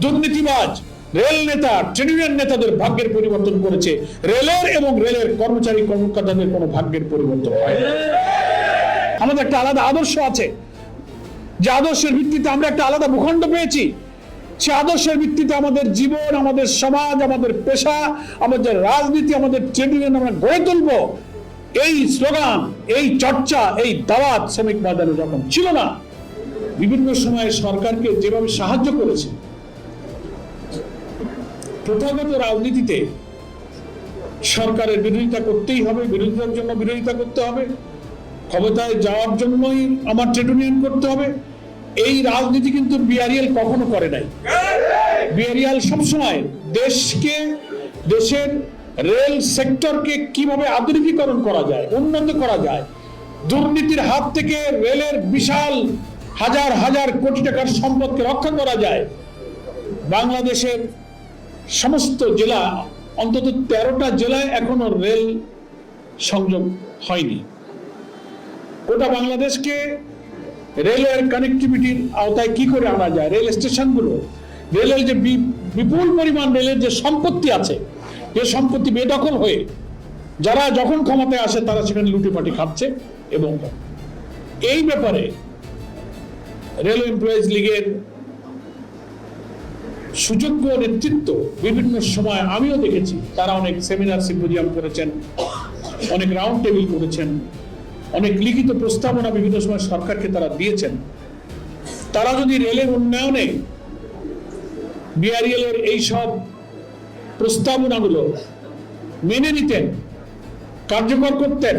দুর্নীতিবাজ রেল নেতা trade union নেতাদের ভাগ্যের পরিবর্তন করেছে, রেলের এবং রেলের কর্মচারী কর্মকর্তাদের কোনো ভাগ্যের পরিবর্তন হয় না। আমাদের একটা আলাদা আদর্শ আছে, যে আদর্শের ভিত্তিতে আমরা একটা আলাদা ভূখণ্ড পেয়েছি। সে আদর্শের ভিত্তিতে আমাদের জীবন, আমাদের সমাজ, আমাদের পেশা, আমাদের রাজনীতি, আমাদের ট্রেড ইউনিয়ন আমরা গড়ে তুলব। এই স্লোগান, এই চর্চা, এই দাওয়াত শ্রমিক ময়দানে যখন ছিল না, বিভিন্ন সময়ে সরকারকে যেভাবে সাহায্য করেছে, প্রথাগত রাজনীতিতে সরকারের বিরোধিতা করতেই হবে, বিরোধিতার জন্য বিরোধিতা করতে হবে, ক্ষমতায় যাওয়ার জন্যই আমার ট্রেড ইউনিয়ন করতে হবে, এই রাজনীতি কিন্তু বিআরএল কখনো করে নাই। বিআরএল সবসময় দেশকে, দেশের রেল সেক্টরকে কিভাবে আধুনিকীকরণ করা যায়, উন্নত করা যায়, দুর্নীতির হাত থেকে রেলের বিশাল হাজার হাজার কোটি টাকার সম্পদকে রক্ষা করা যায়। বাংলাদেশের সমস্ত জেলা, অন্তত 13টা জেলায় এখনো রেল সংযোগ হয়নি। গোটা বাংলাদেশকে রেলওয়ের কানেক্টিভিটির আওতায় কি করে আনা যায়, রেল স্টেশনগুলো, রেলের যে বিপুল পরিমাণ রেলের যে সম্পত্তি আছে, যে সম্পত্তি বেদখল হয়ে যারা যখন ক্ষমতায় আসে তারা সেখানে লুটিপাটি খাচ্ছে। এবং এই ব্যাপারে রেল এমপ্লয়িজ লীগের সুযোগ্য নেতৃত্ব বিভিন্ন সময় আমিও দেখেছি, তারা অনেক সেমিনার সিম্পোজিয়াম করেছেন, অনেক রাউন্ড টেবিল করেছেন, অনেক লিখিত প্রস্তাবনা বিভিন্ন সময় সরকারকে তারা দিয়েছেন। তারা যদি রেলের উন্নয়নে বিআরএল এর এই সব প্রস্তাবনাগুলো মেনে নিতেন, কার্যকর করতেন,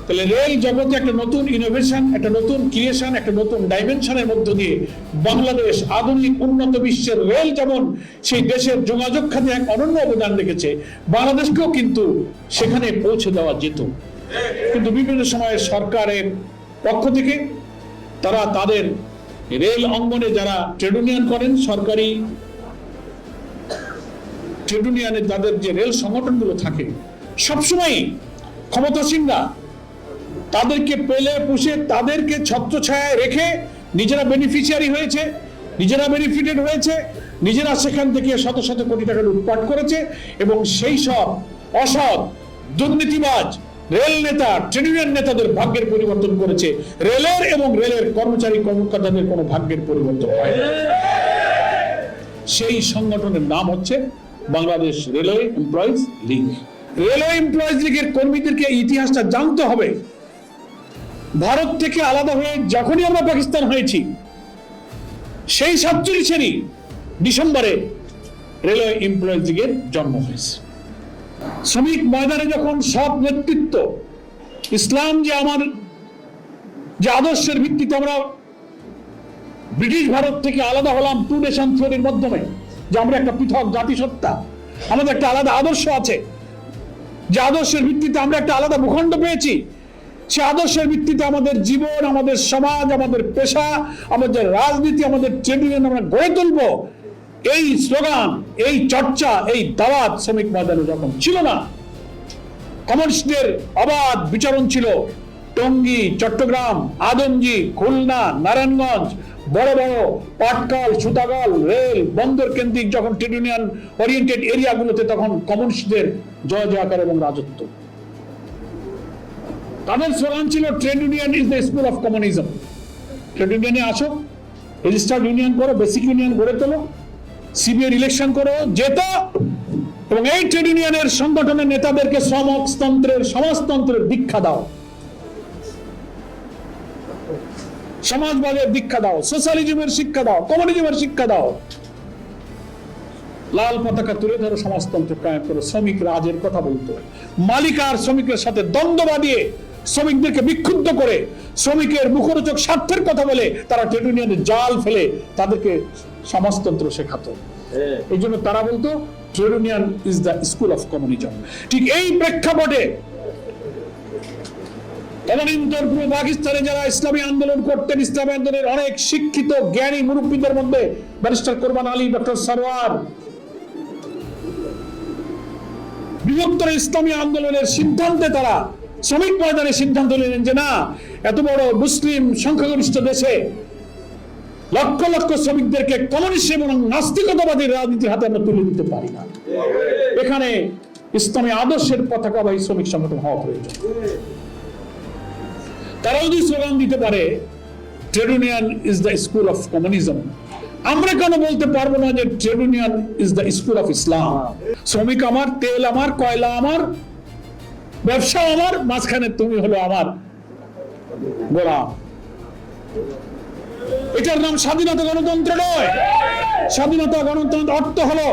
তাহলে রেল জগতে একটা নতুন ইনোভেশন, একটা নতুন ক্রিয়েশন, একটা নতুন ডাইমেনশনের মধ্য দিয়ে বাংলাদেশ আধুনিক উন্নত বিশ্বের রেল যেমন সেই দেশের যোগাযোগ খাতে এক অনন্য অবদান রেখেছে, বাংলাদেশকেও কিন্তু সেখানে পৌঁছে দেওয়া যেত। কিন্তু বিভিন্ন সময়ে সরকারের পক্ষ থেকে তারা তাদের রেল অঙ্গনে যারা ট্রেড ইউনিয়ন করেন, সরকারি ট্রেড ইউনিয়নের যাদের যে রেল সংগঠনগুলো থাকে, সবসময় ক্ষমতাসীনরা তাদেরকে পেলে পুষে তাদেরকে ছত্রছায়ায় রেখে নিজেরা বেনিফিশিয়ারি হয়েছে, নিজেরা বেনিফিটেড হয়েছে, নিজেরা সেখান থেকে শত শত কোটি টাকা লুটপাট করেছে। এবং সেই সব অসৎ দুর্নীতিবাজ রেল নেতা ট্রেড ইউনিয়ন নেতাদের ভাগ্যের পরিবর্তন করেছে, রেলের এবং রেলের কর্মচারী কর্মকর্তাদের কোনো ভাগ্যের পরিবর্তন হয় না। সেই সংগঠনের নাম হচ্ছে Bangladesh railway employees League. Railway employees লীগের কর্মীদেরকে ইতিহাসটা জানতে হবে। ভারত থেকে আলাদা হয়ে যখনই আমরা পাকিস্তান হয়েছি, সেই 47-এরই ডিসেম্বরে রেলওয়ে এমপ্লয়িজ লীগের জন্ম হয়েছে। শ্রমিক ময়দানে যখন সব নেতৃত্ব ইসলাম যে আমার যে আদর্শের ভিত্তিতে আমরা ব্রিটিশ ভারত থেকে আলাদা হলাম, টু নেশন থিওরির মাধ্যমে, যে আমরা একটা পৃথক জাতিসত্তা, আমাদের একটা আলাদা আদর্শ আছে, যে আদর্শের ভিত্তিতে আমরা একটা আলাদা ভূখণ্ড পেয়েছি, সে আদর্শের ভিত্তিতে আমাদের জীবন, আমাদের সমাজ, আমাদের পেশা, আমাদের রাজনীতি, আমাদের ট্রেড ইউনিয়ন আমরা গড়ে তুলব। এই স্লোগান, এই চর্চা, এই দাওয়াত শ্রমিক ময়দানে যখন ছিল না, কমিউনিস্টদের অবাধ বিচরণ ছিল টঙ্গী, চট্টগ্রাম, আদমজি, খুলনা, নারায়ণগঞ্জ, বড় বড় পাটকল, সুতাকল, রেল বন্দর কেন্দ্রিক যখন ট্রেড ইউনিয়ন ওরিয়েন্টেড এরিয়াগুলোতে তখন কমিউনিস্টদের জয় জয়কার এবং রাজত্ব। তাদের স্লোগান ছিল trade union is the school of communism. Trade ইউনিয়নে আসো, রেজিস্টার্ড ইউনিয়ন করো, বেসিক ইউনিয়ন গড়ে তোলো, সিবিআই ইলেকশন করো, যেত। এবং এই ট্রেড ইউনিয়নের সংগঠনের নেতাদেরকে সমাজতন্ত্রের, সমাজতন্ত্রের দীক্ষা দাও, সমাজবাদের দীক্ষা দাও, সোশ্যালিজমের শিক্ষা দাও, কমিউনিজমের শিক্ষা দাও। লাল পতাকা তুলে ধরো, সমাজতন্ত্র কায়েম করো। শ্রমিক রাজের কথা বলতো, মালিক আর শ্রমিকের সাথে দ্বন্দ্ব বাঁধিয়ে শ্রমিকদেরকে বিক্ষুব্ধ করে শ্রমিকের মুখরোচক স্বার্থের কথা বলে তারা ট্রেড ইউনিয়নের জাল ফেলে তাদেরকে সমাজতন্ত্র শেখাতো। এই জন্য তারা বলতো trade union is the school of communism. ঠিক এই প্রেক্ষাপটে তদানীন্তন পূর্ব পাকিস্তানে যারা ইসলামী আন্দোলন করতেন, ইসলামী আন্দোলনের অনেক শিক্ষিত জ্ঞানী মুরব্বীদের মধ্যে ব্যারিস্টার কোরবান আলী, ডক্টর সরওয়ার, বৃহত্তর ইসলামী আন্দোলনের সিদ্ধান্তে তারা শ্রমিক ময়দানে সিদ্ধান্ত নিলেন যে না, এত বড় মুসলিম সংখ্যাগরিষ্ঠ দেশে লক্ষ লক্ষ শ্রমিকদেরকে কমিউনিস্ট এবং নাস্তিকতাবাদী রাজনীতির হাতে আমরা তুলে দিতে পারি না। এখানে ইসলামী আদর্শের পতাকাবাহী শ্রমিক সংগঠন হওয়া প্রয়োজন। তারা যদি স্লোগান দিতে পারে trade union is the school of communism, আমরা কেন বলতে পারবো না যে trade union is the school of Islam? শ্রমিক আমার, তেল আমার, কয়লা আমার, ব্যবসা আমার, মাঝখানে তুমি হলো আমার গোলাম। এটার নাম স্বাধীনতা, গণতন্ত্র নয়। স্বাধীনতা গণতন্ত্র অর্থ হলো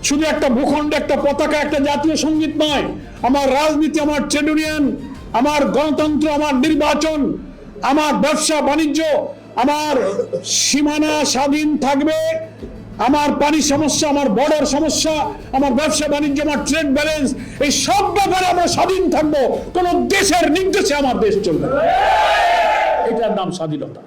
শুধু একটা ভূখণ্ড, একটা পতাকা, একটা জাতীয় সঙ্গীত নয়। আমার রাজনীতি, আমার ট্রেড ইউনিয়ন, আমার গণতন্ত্র, আমার নির্বাচন, আমার ব্যবসা বাণিজ্য, আমার সীমানা স্বাধীন থাকবে, আমার পানি সমস্যা, আমার বর্ডার সমস্যা, আমার ব্যবসা বাণিজ্য, আমার ট্রেড ব্যালেন্স, এই সব ব্যাপারে আমরা স্বাধীন থাকবো। কোন দেশের নির্দেশে আমার দেশ চলবে, এটার নাম স্বাধীনতা।